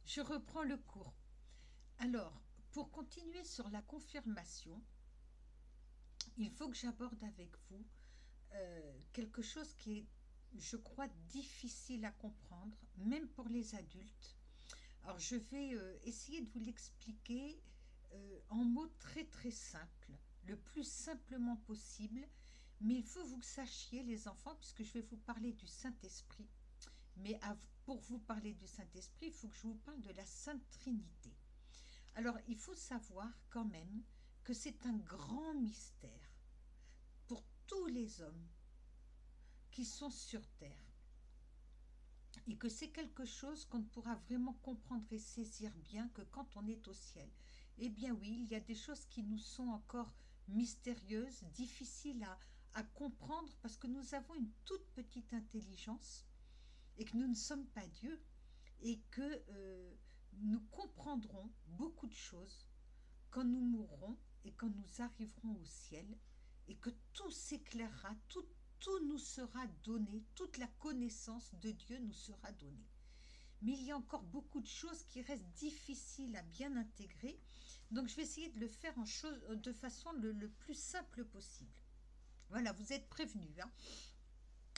Je reprends le cours. Alors, pour continuer sur la confirmation, il faut que j'aborde avec vous quelque chose qui est, je crois, difficile à comprendre, même pour les adultes. Alors, je vais essayer de vous l'expliquer en mots très très simples, le plus simplement possible, mais il faut que vous sachiez, les enfants, puisque je vais vous parler du Saint-Esprit, mais pour vous parler du Saint-Esprit, il faut que je vous parle de la Sainte Trinité. Alors, il faut savoir quand même que c'est un grand mystère pour tous les hommes qui sont sur Terre et que c'est quelque chose qu'on ne pourra vraiment comprendre et saisir bien que quand on est au ciel. Eh bien oui, il y a des choses qui nous sont encore mystérieuses, difficiles à comprendre parce que nous avons une toute petite intelligence et que nous ne sommes pas Dieu et que nous comprendrons beaucoup de choses quand nous mourrons et quand nous arriverons au ciel, et que tout s'éclairera, tout nous sera donné, toute la connaissance de Dieu nous sera donnée. Mais il y a encore beaucoup de choses qui restent difficiles à bien intégrer, donc je vais essayer de le faire de façon le plus simple possible. Voilà, vous êtes prévenus, hein.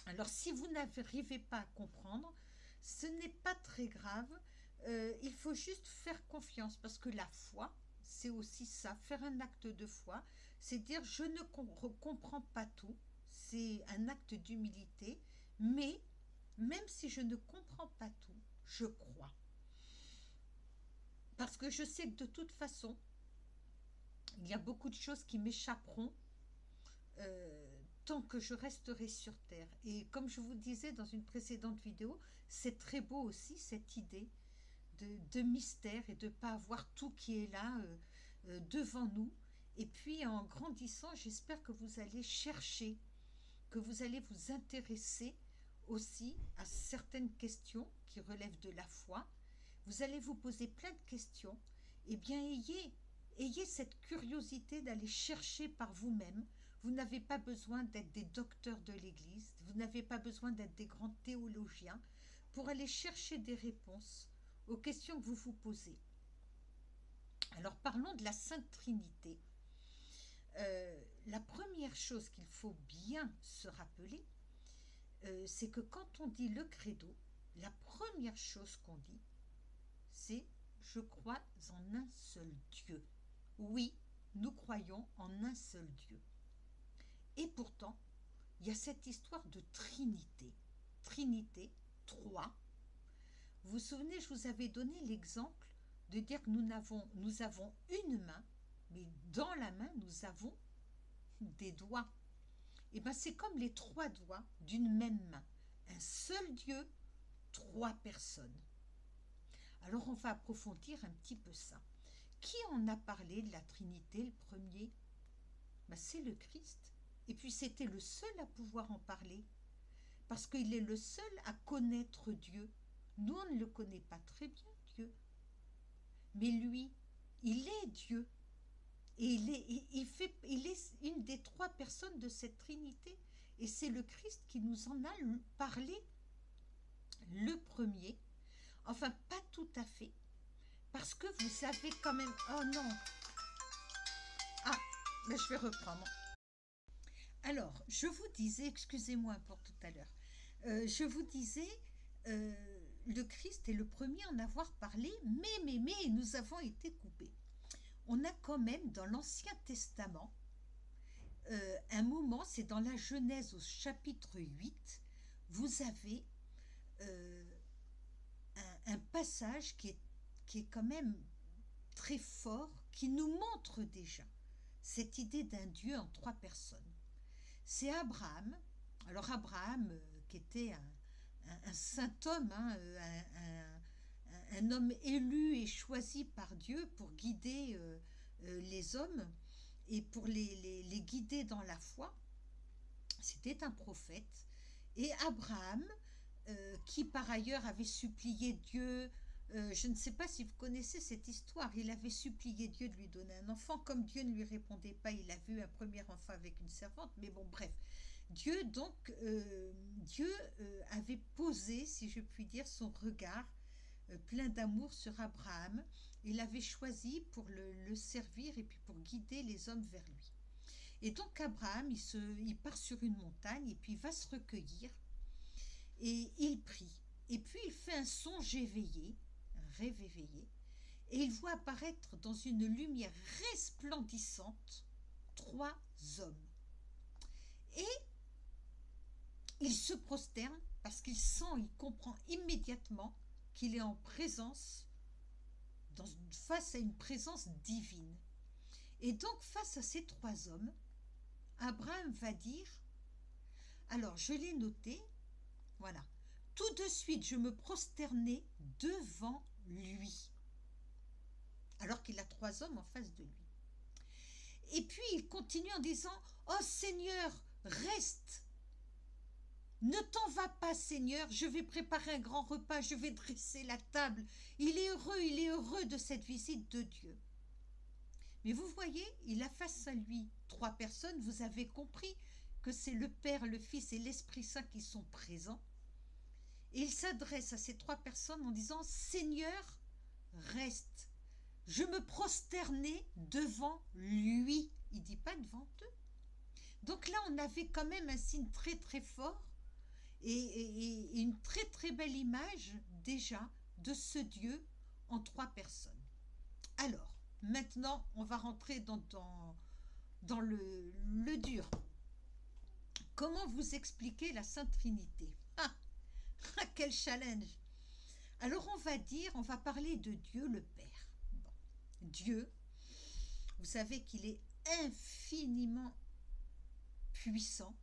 Alors, si vous n'arrivez pas à comprendre, ce n'est pas très grave. Il faut juste faire confiance parce que la foi, c'est aussi ça, faire un acte de foi, c'est dire je ne comprends pas tout, c'est un acte d'humilité, mais même si je ne comprends pas tout, je crois. Parce que je sais que de toute façon, il y a beaucoup de choses qui m'échapperont tant que je resterai sur Terre. Et comme je vous disais dans une précédente vidéo, c'est très beau aussi cette idée de mystère et de ne pas avoir tout qui est là devant nous. Et puis en grandissant, j'espère que vous allez chercher, que vous allez vous intéresser aussi à certaines questions qui relèvent de la foi. Vous allez vous poser plein de questions. Eh bien, ayez cette curiosité d'aller chercher par vous-même. Vous n'avez pas besoin d'être des docteurs de l'Église, vous n'avez pas besoin d'être des grands théologiens pour aller chercher des réponses aux questions que vous vous posez. Alors parlons de la Sainte Trinité. La première chose qu'il faut bien se rappeler, c'est que quand on dit le credo, la première chose qu'on dit, c'est « je crois en un seul Dieu ». Oui, nous croyons en un seul Dieu. Et pourtant, il y a cette histoire de Trinité. Trinité, trois. Vous vous souvenez, je vous avais donné l'exemple de dire que nous avons une main, mais dans la main, nous avons des doigts. Et bien, c'est comme les trois doigts d'une même main. Un seul Dieu, trois personnes. Alors, on va approfondir un petit peu ça. Qui en a parlé de la Trinité, le premier? Ben, c'est le Christ. Et puis, c'était le seul à pouvoir en parler. Parce qu'il est le seul à connaître Dieu. Nous, on ne le connaît pas très bien, Dieu. Mais lui, il est Dieu. Et il est une des trois personnes de cette Trinité. Et c'est le Christ qui nous en a parlé le premier. Enfin, pas tout à fait. Parce que vous savez quand même... Oh non! Ah, mais je vais reprendre. Alors, je vous disais, excusez-moi pour tout à l'heure, je vous disais, le Christ est le premier à en avoir parlé, mais, nous avons été coupés. On a quand même dans l'Ancien Testament un moment, c'est dans la Genèse au chapitre 8, vous avez un passage qui est quand même très fort, qui nous montre déjà cette idée d'un Dieu en trois personnes. C'est Abraham. Alors Abraham, qui était un saint homme, hein, un homme élu et choisi par Dieu pour guider les hommes et pour les guider dans la foi. C'était un prophète. Et Abraham, qui par ailleurs avait supplié Dieu, je ne sais pas si vous connaissez cette histoire, il avait supplié Dieu de lui donner un enfant, comme Dieu ne lui répondait pas, il a vu un premier enfant avec une servante, mais bon bref, Dieu donc, Dieu avait posé, si je puis dire, son regard plein d'amour sur Abraham. Il l'avait choisi pour le servir et puis pour guider les hommes vers lui. Et donc Abraham, il part sur une montagne et puis il va se recueillir et il prie. Et puis il fait un songe éveillé, un rêve éveillé, et il voit apparaître dans une lumière resplendissante 3 hommes. Et il se prosterne parce qu'il sent, il comprend immédiatement qu'il est en présence, face à une présence divine. Et donc face à ces 3 hommes, Abraham va dire, alors je l'ai noté, voilà, tout de suite je me prosternai devant lui, alors qu'il a 3 hommes en face de lui. Et puis il continue en disant, oh Seigneur, reste, ne t'en vas pas Seigneur, je vais préparer un grand repas, je vais dresser la table. Il est heureux de cette visite de Dieu. Mais vous voyez, il a face à lui 3 personnes, vous avez compris que c'est le Père, le Fils et l'Esprit Saint qui sont présents. Et il s'adresse à ces 3 personnes en disant, Seigneur, reste. Je me prosternais devant lui. Il ne dit pas devant eux. Donc là, on avait quand même un signe très très fort et une très très belle image déjà de ce Dieu en 3 personnes. Alors, maintenant, on va rentrer dans le dur. Comment vous expliquer la Sainte Trinité? Quel challenge! Alors on va parler de Dieu le Père. Bon. Dieu, vous savez qu'il est infiniment puissant.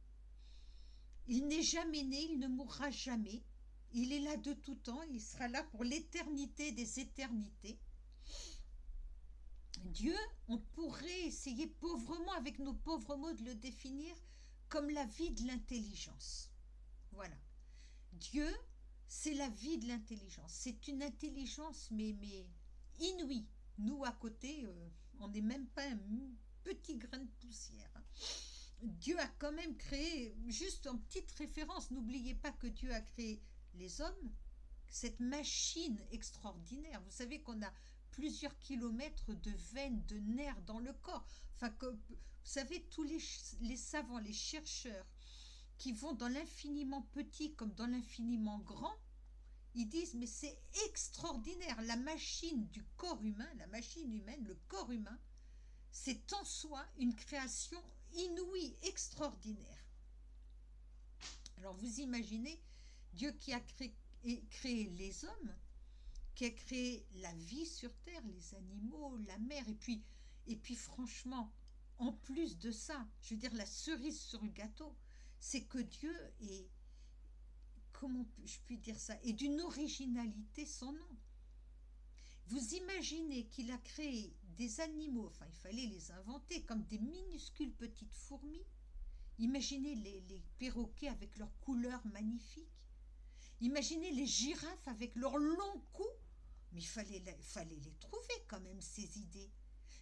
Il n'est jamais né, il ne mourra jamais. Il est là de tout temps, il sera là pour l'éternité des éternités. Dieu, on pourrait essayer pauvrement, avec nos pauvres mots, de le définir comme la vie de l'intelligence. Voilà. Dieu, c'est la vie de l'intelligence. C'est une intelligence, mais inouïe. Nous, à côté, on n'est même pas un petit grain de poussière. Dieu a quand même créé, juste en petite référence, n'oubliez pas que Dieu a créé les hommes, cette machine extraordinaire. Vous savez qu'on a plusieurs kilomètres de veines, de nerfs dans le corps. Enfin, vous savez, tous les savants, les chercheurs qui vont dans l'infiniment petit comme dans l'infiniment grand, ils disent mais c'est extraordinaire, la machine du corps humain, la machine humaine, le corps humain, c'est en soi une création inouïe, extraordinaire. Alors vous imaginez Dieu qui a créé les hommes, qui a créé la vie sur terre, les animaux, la mer, et puis franchement, en plus de ça, je veux dire la cerise sur le gâteau, c'est que Dieu est, comment je puis dire ça, est d'une originalité sans nom. Vous imaginez qu'il a créé des animaux, enfin il fallait les inventer, comme des minuscules petites fourmis. Imaginez les perroquets avec leurs couleurs magnifiques. Imaginez les girafes avec leurs longs coups. Mais il fallait les trouver quand même, ces idées.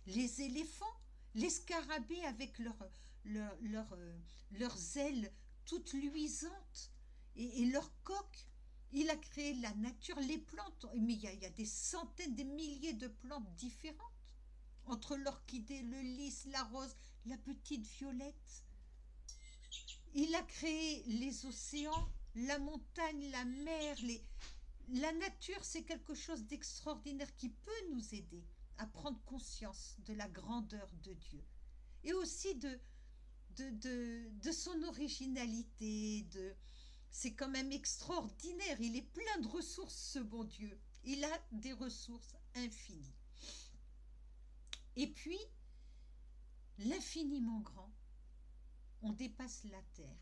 Les éléphants, les scarabées avec leurs ailes toutes luisantes et leurs coques. Il a créé la nature, les plantes, mais il y a des centaines, des milliers de plantes différentes. Entre l'orchidée, le lys, la rose, la petite violette. Il a créé les océans, la montagne, la mer. La nature, c'est quelque chose d'extraordinaire qui peut nous aider à prendre conscience de la grandeur de Dieu. Et aussi de son originalité, c'est quand même extraordinaire, il est plein de ressources ce bon Dieu, il a des ressources infinies. Et puis, l'infiniment grand, on dépasse la terre,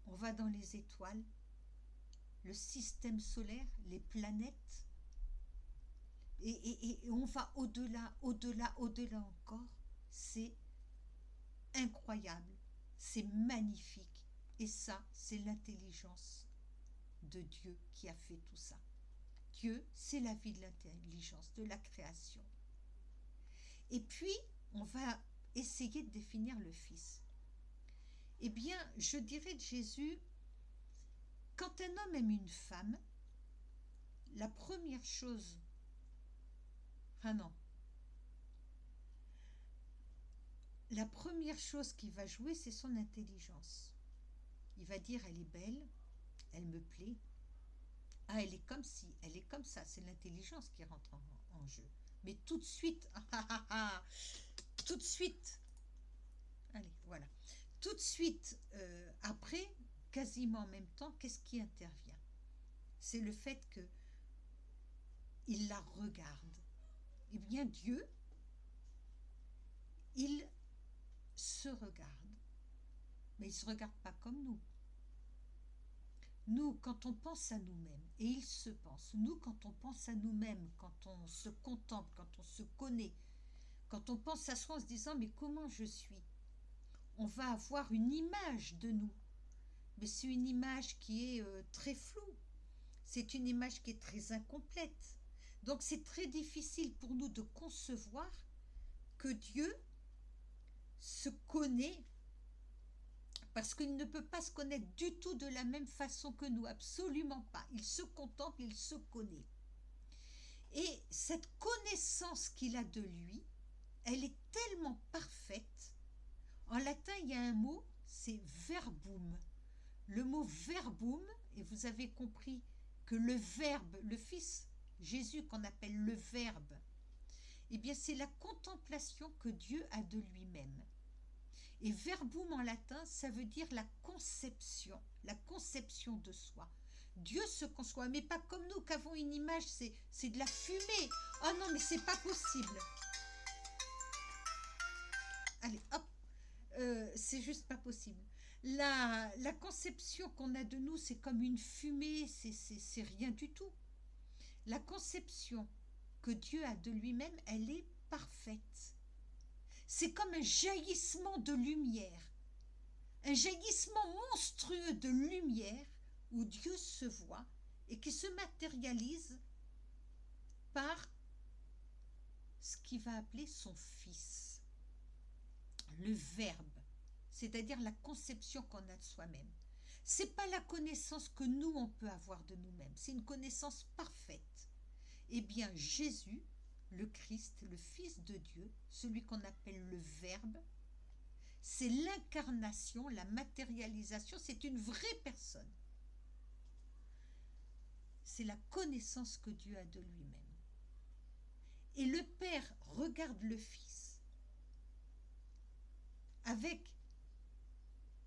on va dans les étoiles, le système solaire, les planètes, et on va au-delà encore, c'est incroyable, c'est magnifique. Et ça, c'est l'intelligence de Dieu qui a fait tout ça. Dieu, c'est la vie de l'intelligence, de la création. Et puis, on va essayer de définir le Fils. Eh bien, je dirais de Jésus, quand un homme aime une femme, la première chose, enfin non, la première chose qui va jouer, c'est son intelligence. Il va dire, elle est belle, elle me plaît. Ah, elle est comme ci, elle est comme ça. C'est l'intelligence qui rentre en jeu. Mais tout de suite, tout de suite, allez, voilà. Tout de suite, après, quasiment en même temps, qu'est-ce qui intervient? C'est le fait que il la regarde. Eh bien, Dieu, il se regarde. Mais il ne se regarde pas comme nous. Nous, quand on pense à nous-mêmes, et il se pense, nous, quand on pense à nous-mêmes, quand on se contemple, quand on se connaît, quand on pense à soi en se disant, mais comment je suis? On va avoir une image de nous. Mais c'est une image qui est très floue. C'est une image qui est très incomplète. Donc c'est très difficile pour nous de concevoir que Dieu se connaît, parce qu'il ne peut pas se connaître du tout de la même façon que nous, absolument pas. Il se contemple, il se connaît. Et cette connaissance qu'il a de lui, elle est tellement parfaite. En latin, il y a un mot, c'est verbum. Le mot verbum, et vous avez compris que le Verbe, le Fils Jésus qu'on appelle le Verbe, eh bien c'est la contemplation que Dieu a de lui-même. Et verbum en latin, ça veut dire la conception de soi. Dieu se conçoit, mais pas comme nous qu'avons une image, c'est de la fumée. Oh non, mais c'est pas possible. Allez, hop, c'est juste pas possible. La conception qu'on a de nous, c'est comme une fumée, c'est rien du tout. La conception que Dieu a de lui-même, elle est parfaite. C'est comme un jaillissement de lumière, un jaillissement monstrueux de lumière où Dieu se voit et qui se matérialise par ce qu'il va appeler son Fils, le Verbe, c'est-à-dire la conception qu'on a de soi-même. C'est pas la connaissance que nous on peut avoir de nous-mêmes, c'est une connaissance parfaite. Eh bien Jésus, le Christ, le Fils de Dieu, celui qu'on appelle le Verbe, c'est l'incarnation, la matérialisation, c'est une vraie personne. C'est la connaissance que Dieu a de lui-même. Et le Père regarde le Fils avec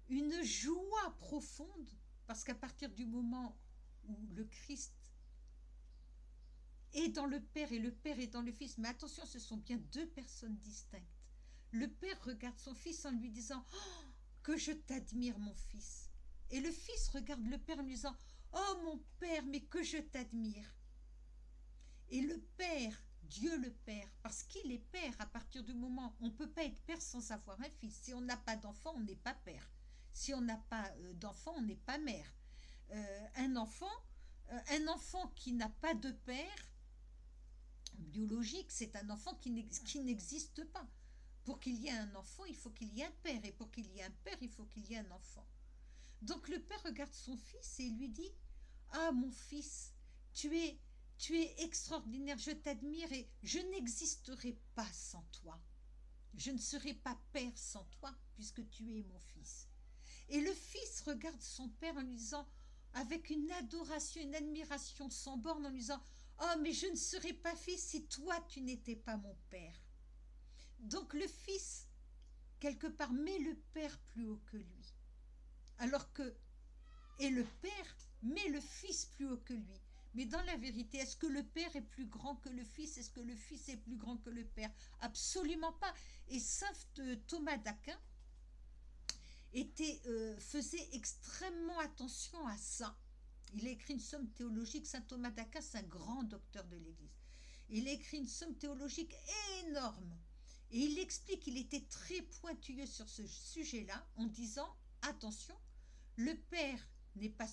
une joie profonde, parce qu'à partir du moment où le Christ est dans le Père et le Père est dans le Fils, mais attention, ce sont bien deux personnes distinctes. Le Père regarde son Fils en lui disant « Oh, que je t'admire, mon Fils !» Et le Fils regarde le Père en lui disant « Oh, mon Père, mais que je t'admire !» Et le Père, Dieu le Père, parce qu'il est Père, à partir du moment où on ne peut pas être Père sans avoir un Fils. Si on n'a pas d'enfant, on n'est pas Père. Si on n'a pas d'enfant, on n'est pas mère. Un enfant qui n'a pas de père biologique, c'est un enfant qui n'existe pas. Pour qu'il y ait un enfant, il faut qu'il y ait un père. Et pour qu'il y ait un père, il faut qu'il y ait un enfant. Donc le père regarde son fils et lui dit « Ah, mon fils, tu es extraordinaire, je t'admire et je n'existerai pas sans toi. Je ne serai pas père sans toi, puisque tu es mon fils. » Et le fils regarde son père en lui disant, avec une adoration, une admiration sans borne, en lui disant « Oh, mais je ne serais pas fils si toi tu n'étais pas mon père. » Donc le fils, quelque part, met le père plus haut que lui. Alors que, et le père met le fils plus haut que lui. Mais dans la vérité, est-ce que le père est plus grand que le fils? Est-ce que le fils est plus grand que le père? Absolument pas. Et saint Thomas d'Aquin faisait extrêmement attention à ça. Il a écrit une somme théologique. Saint Thomas d'Aquin, c'est un grand docteur de l'Église. Il a écrit une somme théologique énorme. Et il explique qu'il était très pointilleux sur ce sujet-là en disant, attention, le Père n'est pas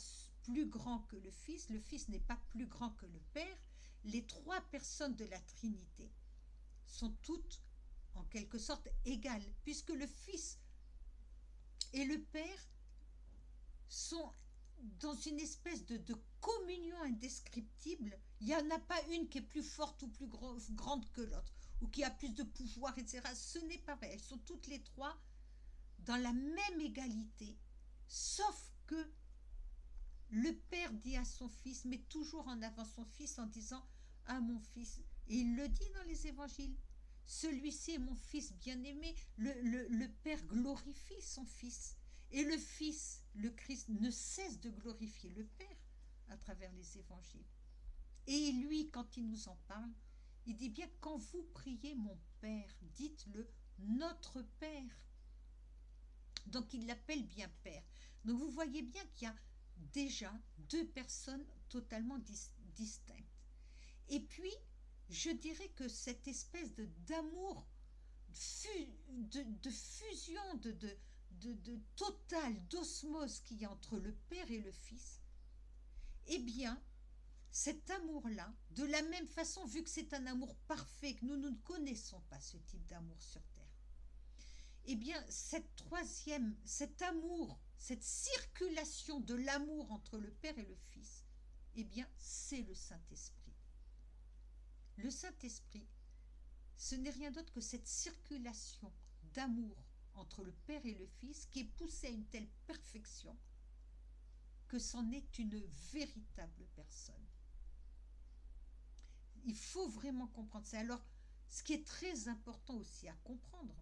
plus grand que le Fils n'est pas plus grand que le Père. Les trois personnes de la Trinité sont toutes en quelque sorte égales, puisque le Fils et le Père sont dans une espèce de communion indescriptible. Il n'y en a pas une qui est plus forte ou plus grande que l'autre, ou qui a plus de pouvoir, etc. Ce n'est pas vrai. Elles sont toutes les trois dans la même égalité, sauf que le père dit à son fils, met toujours en avant son fils en disant « Ah, mon fils », et il le dit dans les évangiles, « Celui-ci est mon fils bien-aimé ». Le père glorifie son fils. Et le fils, le Christ, ne cesse de glorifier le père à travers les évangiles. Et lui, quand il nous en parle, il dit bien « Quand vous priez mon Père, dites-le notre Père ». Donc il l'appelle bien Père. Donc vous voyez bien qu'il y a déjà deux personnes totalement distinctes. Et puis, je dirais que cette espèce d'amour, de fusion, de total, d'osmose qu'il y a entre le Père et le Fils, eh bien, cet amour-là, de la même façon, vu que c'est un amour parfait, que nous ne connaissons pas ce type d'amour sur Terre, eh bien, cet amour, cette circulation de l'amour entre le Père et le Fils, eh bien, c'est le Saint-Esprit. Le Saint-Esprit, ce n'est rien d'autre que cette circulation d'amour entre le Père et le Fils qui est poussée à une telle perfection que c'en est une véritable personne. Il faut vraiment comprendre ça. Alors, ce qui est très important aussi à comprendre,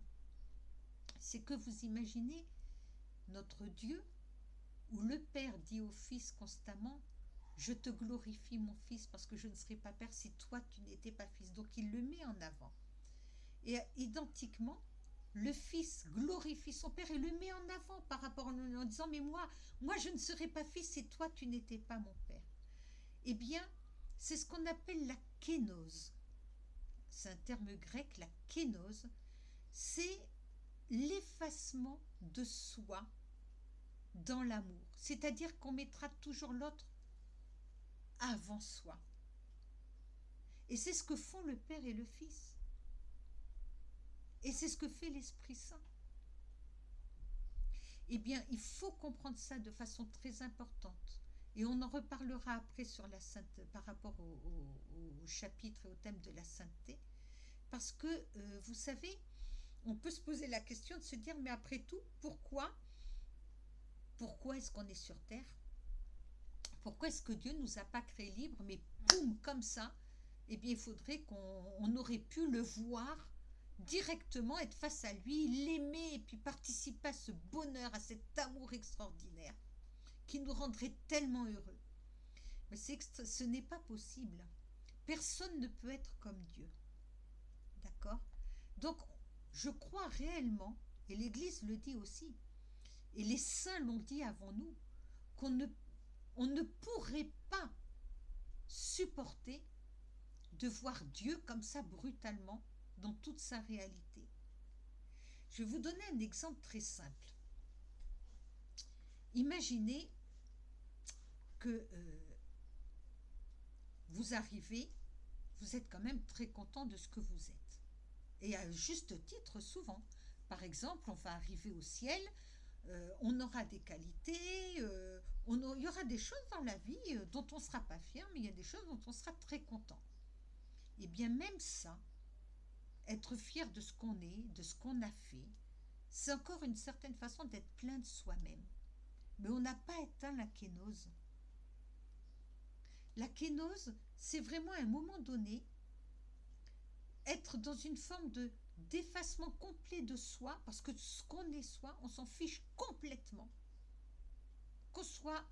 c'est que vous imaginez notre Dieu, où le Père dit au Fils constamment « Je te glorifie mon Fils parce que je ne serais pas Père si toi tu n'étais pas Fils ». Donc il le met en avant. Et identiquement, le Fils glorifie son Père et le met en avant par rapport en disant « Mais moi je ne serais pas Fils si toi tu n'étais pas mon Père ». Eh bien, c'est ce qu'on appelle la kénose. C'est un terme grec, la kénose. C'est l'effacement de soi dans l'amour. C'est-à-dire qu'on mettra toujours l'autre avant soi. Et c'est ce que font le Père et le Fils. Et c'est ce que fait l'Esprit Saint. Eh bien, il faut comprendre ça de façon très importante. Et on en reparlera après sur la sainteté, par rapport au chapitre et au thème de la sainteté. Parce que, vous savez, on peut se poser la question de se dire, mais après tout, pourquoi est-ce qu'on est sur Terre? Pourquoi est-ce que Dieu ne nous a pas créés libres, mais boum, comme ça? Eh bien, il faudrait qu'on aurait pu le voir directement, être face à lui, l'aimer et puis participer à ce bonheur, à cet amour extraordinaire qui nous rendrait tellement heureux. Mais ce n'est pas possible. Personne ne peut être comme Dieu. D'accord? Donc, je crois réellement, et l'Église le dit aussi, et les saints l'ont dit avant nous, on ne pourrait pas supporter de voir Dieu comme ça brutalement dans toute sa réalité. Je vais vous donner un exemple très simple. Imaginez que vous arrivez, vous êtes quand même très content de ce que vous êtes. Et à juste titre souvent. Par exemple, on va arriver au ciel, on aura des qualités, il y aura des choses dans la vie dont on ne sera pas fier, mais il y a des choses dont on sera très content. Et bien même ça, être fier de ce qu'on est, de ce qu'on a fait, c'est encore une certaine façon d'être plein de soi-même. Mais on n'a pas éteint la kénose. La kénose, c'est vraiment à un moment donné, être dans une forme d'effacement complet de soi, parce que ce qu'on est soi, on s'en fiche complètement. Qu'on soit,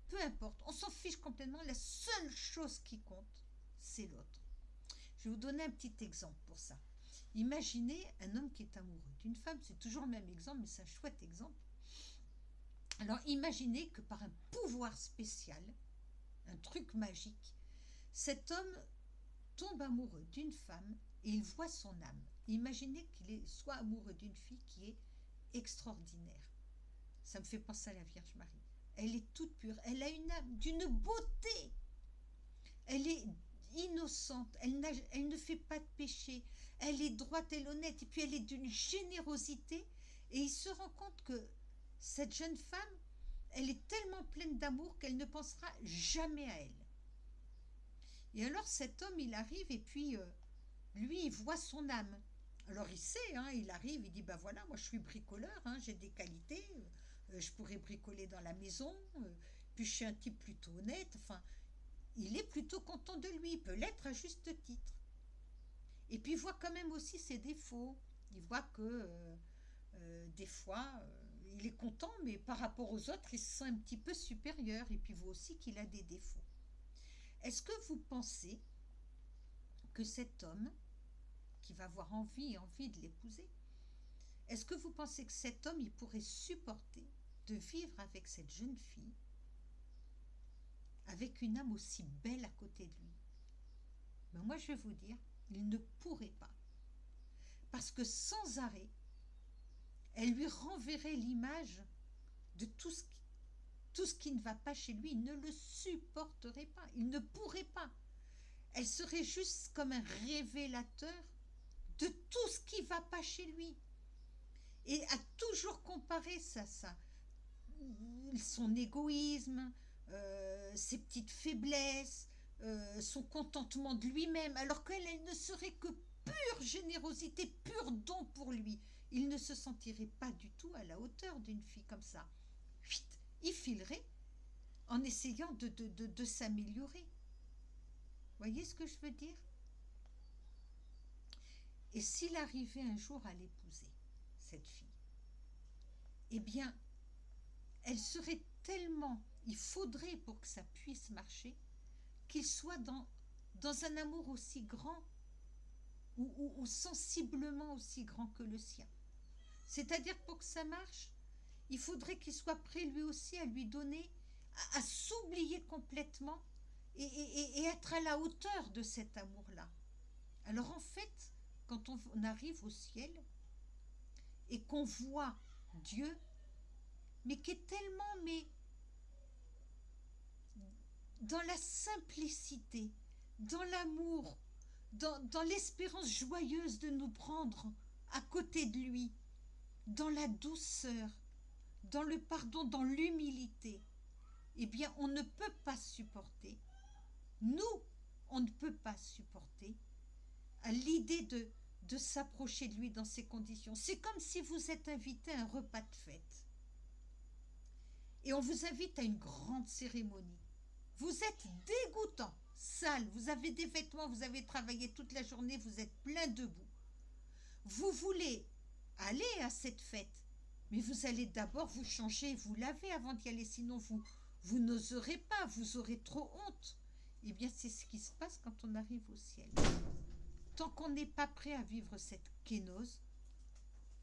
peu importe, on s'en fiche complètement, la seule chose qui compte, c'est l'autre. Je vais vous donner un petit exemple pour ça. Imaginez un homme qui est amoureux d'une femme, c'est toujours le même exemple, mais c'est un chouette exemple. Alors imaginez que par un pouvoir spécial, un truc magique, cet homme tombe amoureux d'une femme et il voit son âme. Imaginez qu'il soit amoureux d'une fille qui est extraordinaire. Ça me fait penser à la Vierge Marie. Elle est toute pure, elle a une âme d'une beauté. Elle est innocente, elle ne fait pas de péché, elle est droite, elle est honnête, et puis elle est d'une générosité. Et il se rend compte que cette jeune femme, elle est tellement pleine d'amour qu'elle ne pensera jamais à elle. Et alors cet homme, il arrive et puis lui, il voit son âme. Alors il sait, hein, il arrive, il dit, ben voilà, moi je suis bricoleur, hein, j'ai des qualités, je pourrais bricoler dans la maison, puis je suis un type plutôt honnête, enfin, il est plutôt content de lui, il peut l'être à juste titre. Et puis il voit quand même aussi ses défauts, il voit que des fois, il est content, mais par rapport aux autres, il se sent un petit peu supérieur, et puis il voit aussi qu'il a des défauts. Est-ce que vous pensez que cet homme, qui va avoir envie de l'épouser, est-ce que vous pensez que cet homme, il pourrait supporter de vivre avec cette jeune fille, avec une âme aussi belle à côté de lui? Ben moi, je vais vous dire, il ne pourrait pas. Parce que sans arrêt, elle lui renverrait l'image de tout ce qui ne va pas chez lui. Il ne le supporterait pas. Il ne pourrait pas. Elle serait juste comme un révélateur de tout ce qui ne va pas chez lui. Et à toujours comparer ça, son égoïsme, ses petites faiblesses, son contentement de lui-même, alors qu'elle, elle ne serait que pure générosité, pur don pour lui. Il ne se sentirait pas du tout à la hauteur d'une fille comme ça. Il filerait en essayant de s'améliorer. Voyez ce que je veux dire? Et s'il arrivait un jour à l'épouser, cette fille, eh bien, elle serait tellement, il faudrait pour que ça puisse marcher, qu'il soit dans un amour aussi grand ou sensiblement aussi grand que le sien. C'est-à-dire que pour que ça marche, il faudrait qu'il soit prêt lui aussi à lui donner, à s'oublier complètement et être à la hauteur de cet amour-là. Alors en fait, quand on arrive au ciel et qu'on voit Dieu, mais qui est tellement, mais dans la simplicité, dans l'amour, dans l'espérance joyeuse de nous prendre à côté de lui, dans la douceur, dans le pardon, dans l'humilité, eh bien, on ne peut pas supporter, nous, on ne peut pas supporter à l'idée de s'approcher de lui dans ces conditions. C'est comme si vous êtes invité à un repas de fête et on vous invite à une grande cérémonie. Vous êtes dégoûtant, sale, vous avez des vêtements, vous avez travaillé toute la journée, vous êtes plein de boue. Vous voulez aller à cette fête, mais vous allez d'abord vous changer, vous laver avant d'y aller, sinon vous n'oserez pas, vous aurez trop honte. Eh bien, c'est ce qui se passe quand on arrive au ciel. Tant qu'on n'est pas prêt à vivre cette kénose,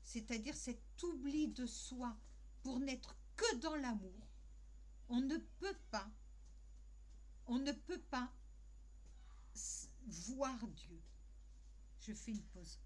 c'est-à-dire cet oubli de soi pour n'être que dans l'amour, on ne peut pas voir Dieu. Je fais une pause.